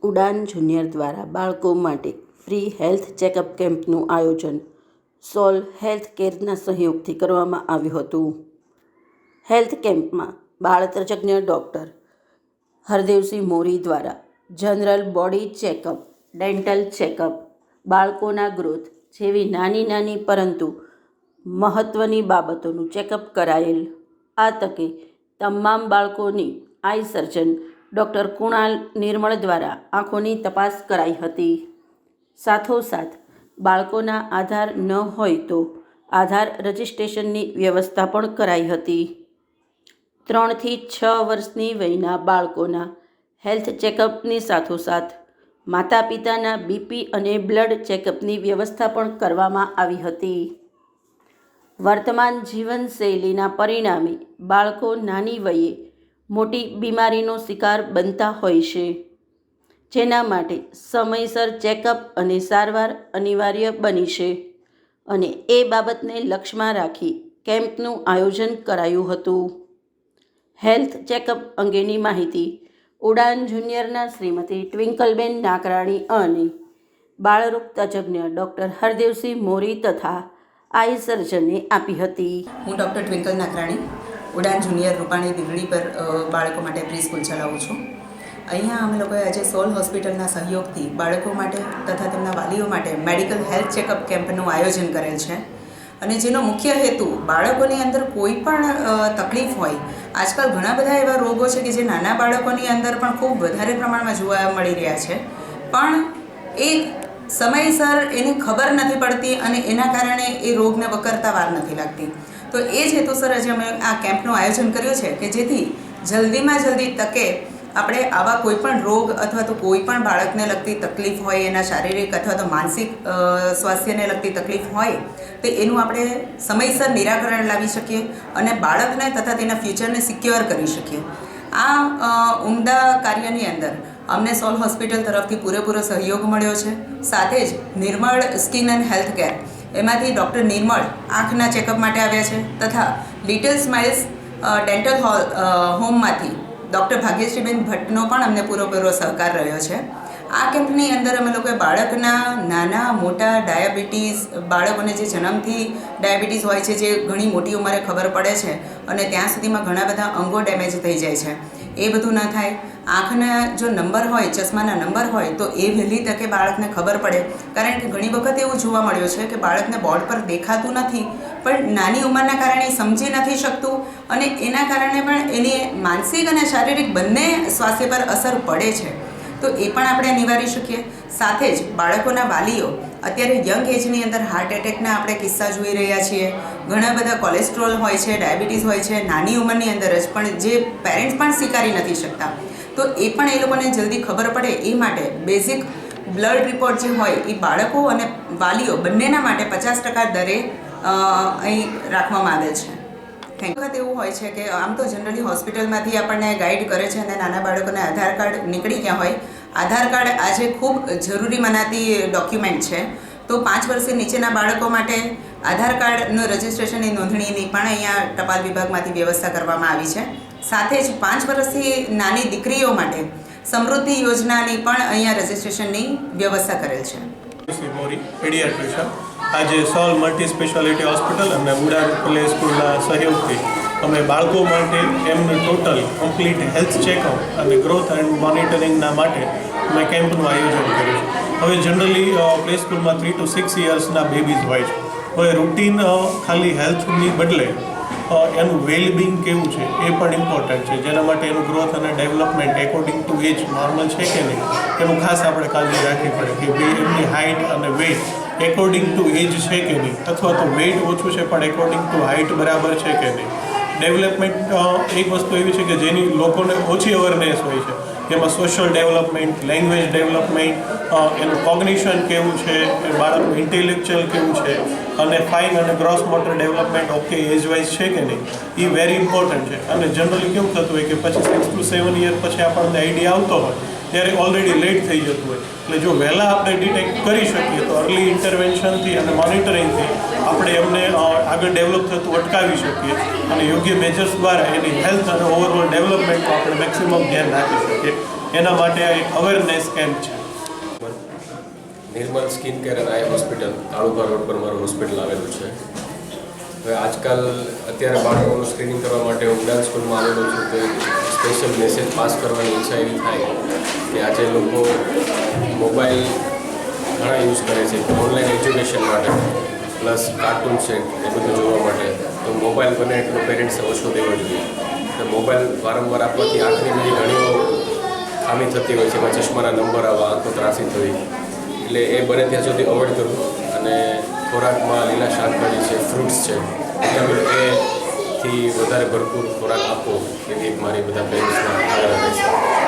ઉડાન જુનિયર દ્વારા બાળકો માટે ફ્રી હેલ્થ ચેકઅપ કેમ્પનું આયોજન સોલ હેલ્થ કેરના સહયોગથી કરવામાં આવ્યું હતું. હેલ્થ કેમ્પમાં બાળ તજજ્ઞ ડૉક્ટર હરદેવસિંહ મોરી દ્વારા general body checkup, dental checkup, બાળકોના ગ્રોથ જેવી નાની પરંતુ મહત્ત્વની બાબતોનું ચેકઅપ કરાયેલ. આ તકે તમામ બાળકોની આઈ સર્જન ડૉક્ટર કુણાલ નિર્મળ દ્વારા આંખોની તપાસ કરાઈ હતી. સાથોસાથ બાળકોના આધાર ન હોય તો આધાર રજિસ્ટ્રેશનની વ્યવસ્થા પણ કરાઈ હતી. 3 થી 6 વર્ષની વયના બાળકોના હેલ્થ ચેકઅપની સાથોસાથ માતા પિતાના બીપી અને બ્લડ ચેકઅપની વ્યવસ્થા પણ કરવામાં આવી હતી. વર્તમાન જીવનશૈલીના પરિણામે બાળકો નાની વયે મોટી બીમારીનો શિકાર બનતા હોય છે, જેના માટે સમયસર ચેકઅપ અને સારવાર અનિવાર્ય બની છે અને એ બાબતને લક્ષ્યમાં રાખી કેમ્પનું આયોજન કરાયું હતું. હેલ્થ ચેકઅપ અંગેની માહિતી ઉડાન જુનિયરના શ્રીમતી ટ્વિંકલબેન નાકરાણી અને બાળરોગ તજજ્ઞ ડૉક્ટર હરદેવસિંહ મોરી તથા આઈ સર્જને આપી હતી. હું ડૉક્ટર ટ્વિંકલ નાકરાણી ઉડાન જુનિયર રૂપાણી દીવડી પર બાળકો માટે પ્રી સ્કૂલ ચલાવું છું. અહીંયા અમે લોકોએ આજે સોલ હોસ્પિટલના સહયોગથી બાળકો માટે તથા તેમના વાલીઓ માટે મેડિકલ હેલ્થ ચેકઅપ કેમ્પનું આયોજન કરેલ છે અને જેનો મુખ્ય હેતુ બાળકોની અંદર કોઈ પણ તકલીફ હોય. આજકાલ ઘણા બધા એવા રોગો છે કે જે નાના બાળકોની અંદર પણ ખૂબ વધારે પ્રમાણમાં જોવા મળી રહ્યા છે, પણ એ સમયસર એની ખબર નથી પડતી અને એના કારણે એ રોગને વકરતા વાર નથી લાગતી. તો એ જ હેતુસર આજે અમે આ કેમ્પનું આયોજન કર્યું છે કે જેથી જલ્દીમાં જલ્દી તકે આપણે આવા કોઈ પણ રોગ અથવા તો કોઈ પણ બાળકને લગતી તકલીફ હોય, એના શારીરિક અથવા તો માનસિક સ્વાસ્થ્યને લગતી તકલીફ હોય તો એનું આપણે સમયસર નિરાકરણ લાવી શકીએ અને બાળકને તથા તેના ફ્યુચરને સિક્યોર કરી શકીએ. આ ઉમદા કાર્યની અંદર અમને સોલ હોસ્પિટલ તરફથી પૂરેપૂરો સહયોગ મળ્યો છે. સાથે જ નિર્મળ સ્કિન એન્ડ હેલ્થ કેર એમાંથી ડૉક્ટર નિર્મળ આંખના ચેકઅપ માટે આવ્યા છે તથા લિટલ સ્માઇલ્સ ડેન્ટલ હોમમાંથી ડૉક્ટર ભાગ્યશ્રીબેન ભટ્ટનો પણ અમને પૂરેપૂરો સહકાર રહ્યો છે. આ કેમ્પની અંદર અમે લોકોએ બાળકના નાના મોટા ડાયાબિટીસ, બાળકોને જે જન્મથી ડાયાબિટીસ હોય છે, જે ઘણી મોટી ઉંમરે ખબર પડે છે અને ત્યાં સુધીમાં ઘણા બધા અંગો ડેમેજ થઈ જાય છે, એ બધું ન થાય. આંખના જો નંબર હોય, ચશ્માના નંબર હોય તો એ વહેલી તકે બાળકને ખબર પડે, કારણ કે ઘણી વખત એવું જોવા મળ્યું છે કે બાળકને બોર્ડ પર દેખાતું નથી પણ નાની ઉંમરના કારણે સમજી નથી શકતું અને એના કારણે પણ એની માનસિક અને શારીરિક બંને સ્વાસ્થ્ય પર અસર પડે છે. તો એ પણ આપણે નિવારી શકીએ. સાથે જ બાળકોના વાલીઓ અત્યારે યંગ એજની અંદર હાર્ટ એટેકના આપણે કિસ્સા જોઈ રહ્યા છીએ. ઘણા બધા કોલેસ્ટ્રોલ હોય છે, ડાયાબિટીસ હોય છે નાની ઉંમરની અંદર જ, પણ જે પેરેન્ટ્સ પણ સ્વીકારી નથી શકતા. તો એ પણ એ લોકોને જલ્દી ખબર પડે એ માટે બેઝિક બ્લડ રિપોર્ટ જે હોય એ બાળકો અને વાલીઓ બંનેના માટે 50% દરે અહીં રાખવામાં આવેલ છે. વખત એવું હોય છે કે આમ તો જનરલી હોસ્પિટલમાંથી આપણને ગાઈડ કરે છે અને નાના બાળકોને આધાર કાર્ડ નીકળી ગયા હોય. આધાર કાર્ડ આજે ખૂબ જરૂરી મનાતી ડોક્યુમેન્ટ છે. તો 5 વર્ષથી નીચેના બાળકો માટે આધાર કાર્ડનું રજિસ્ટ્રેશનની નોંધણીની પણ અહીંયા ટપાલ વિભાગમાંથી વ્યવસ્થા કરવામાં આવી છે. સાથે જ 5 વર્ષથી નાની દીકરીઓ માટે સમૃદ્ધિ યોજનાની પણ અહીંયા રજિસ્ટ્રેશનની વ્યવસ્થા કરેલ છે. આજે સોલ મલ્ટી સ્પેશિયાલિટી હોસ્પિટલ અને ઉડાન પ્લે સ્કૂલના સહયોગથી અમે બાળકો માટે એમનું ટોટલ કમ્પ્લીટ હેલ્થ ચેકઅપ અને ગ્રોથ એન્ડ મોનિટરિંગના માટે અમે કેમ્પનું આયોજન કર્યું છે. હવે જનરલી પ્લે સ્કૂલમાં 3 to 6 યર્સના બેબીઝ હોય છે. હવે રૂટીન ખાલી હેલ્થની બદલે એનું વેલબિંગ કેવું છે એ પણ ઇમ્પોર્ટન્ટ છે, જેના માટે એનું ગ્રોથ અને development according to age normal છે કે નહીં એનું ખાસ આપણે કાળજી રાખવી પડે કે એમની હાઇટ અને વેઇટ એકોર્ડિંગ ટુ એજ છે કે નહીં, અથવા તો વેઇટ ઓછું છે પણ એકોર્ડિંગ ટુ હાઇટ બરાબર છે કે નહીં. ડેવલપમેન્ટ એક વસ્તુ એવી છે કે જેની લોકોને ઓછી અવેરનેસ હોય છે, જેમાં સોશિયલ ડેવલપમેન્ટ, લેંગ્વેજ ડેવલપમેન્ટ, એનું કોગ્નિશન કેવું છે, બાળકનું ઇન્ટેલેક્ચ્યુઅલ કેવું છે અને ફાઇન અને ગ્રોસ મોટર ડેવલપમેન્ટ ઓકે એજ વાઇઝ છે કે નહીં, એ વેરી ઇમ્પોર્ટન્ટ છે. અને જનરલી કેવું થતું હોય કે પછી 6 to 7 યર પછી આપણને આઈડિયા આવતો હોય ત્યારે ઓલરેડી લેટ થઈ જતું હોય. એટલે જો વહેલા આપણે ડિટેક્ટ કરી શકીએ તો અર્લી ઇન્ટરવેન્શનથી અને મોનિટરિંગથી આપણે એમને આગળ ડેવલપ થતું અટકાવી શકીએ અને યોગ્ય મેજર્સ દ્વારા એની હેલ્થ અને ઓવરઓલ ડેવલપમેન્ટમાં આપણે મેક્સિમમ ધ્યાન રાખી શકીએ. એના માટે આ એક અવેરનેસ કેમ્પ છે. Nirmal skin care and eye hospital, taluka road પર મારું હોસ્પિટલ આવેલું છે. હવે આજકાલ અત્યારે બાળકોનું સ્ક્રીનિંગ કરવા માટે હું ઉડાન સ્કૂલમાં આવેલો છું, તો સ્પેશિયલ મેસેજ પાસ કરવાની ઈચ્છા એવી થાય કે આજે લોકો મોબાઈલ ઘણા યુઝ કરે છે ઓનલાઈન એજ્યુકેશન માટે, પ્લસ કાર્ટૂન છે એ બધું જોવા માટે. તો મોબાઈલ બને એટલો પેરેન્ટ્સે ઓછો દેવો જોઈએ. તો મોબાઈલ વારંવાર આપવાથી આંખની બધી ઘણીઓ ખામી થતી હોય છે, એમાં ચશ્માના નંબર આવવા, આંખો ત્રાસી થવી. એટલે એ બને ત્યાં સુધી અવોઇડ કરવું અને ખોરાકમાં લીલા શાકભાજી છે, ફ્રૂટ્સ છે, વિટામિન એથી વધારે ભરપૂર ખોરાક આપવો એવી એક મારી બધા પેરેન્ટ્સમાં આગ્રહ છે.